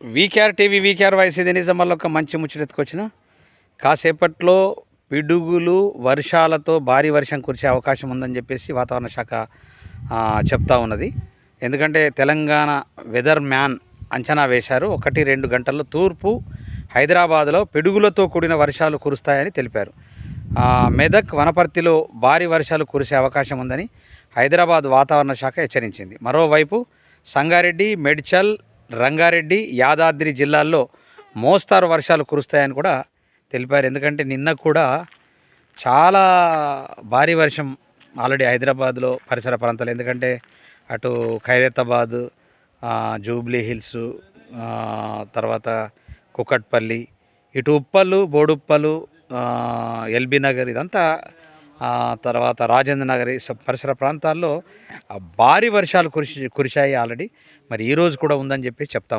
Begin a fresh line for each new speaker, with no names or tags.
VKR TV VKR voice ఇది నిజం వల్ల ఒక మంచి ముచ్చటెత్తుకొచ్చిన కాసేపట్లో పిడుగులు వర్షాలతో భారీ వర్షం కురిసే అవకాశం ఉందని చెప్పేసి వాతావరణ శాఖ చెప్తా ఉన్నది. ఎందుకంటే తెలంగాణ వెదర్ మ్యాన్ అంచనా వేశారు. 1-2 గంటల్లో తూర్పు హైదరాబాద్లో పిడుగులతో కూడిన వర్షాలు కురుస్తాయని తెలిపారు. మెదక్ వనపర్తిలో భారీ వర్షాలు కురిసే అవకాశం ఉందని హైదరాబాద్ వాతావరణ శాఖ హెచ్చరించింది. మరోవైపు సంగారెడ్డి, మేడ్చల్, రంగారెడ్డి, యాదాద్రి జిల్లాల్లో మోస్తారు వర్షాలు కురుస్తాయని కూడా తెలిపారు. ఎందుకంటే నిన్న కూడా చాలా భారీ వర్షం ఆల్రెడీ హైదరాబాద్లో పరిసర ప్రాంతాలు, ఎందుకంటే అటు ఖైరతాబాద్, జూబ్లీ హిల్స్, తర్వాత కుకట్పల్లి, ఇటు ఉప్పలు, బోడుప్పలు, ఎల్బీ నగర్, ఇదంతా తర్వాత రాజేంద్ర నగర్ పరిసర ప్రాంతాల్లో భారీ వర్షాలు కురిశాయి ఆల్రెడీ. మరి ఈరోజు కూడా ఉందని చెప్పి చెప్తా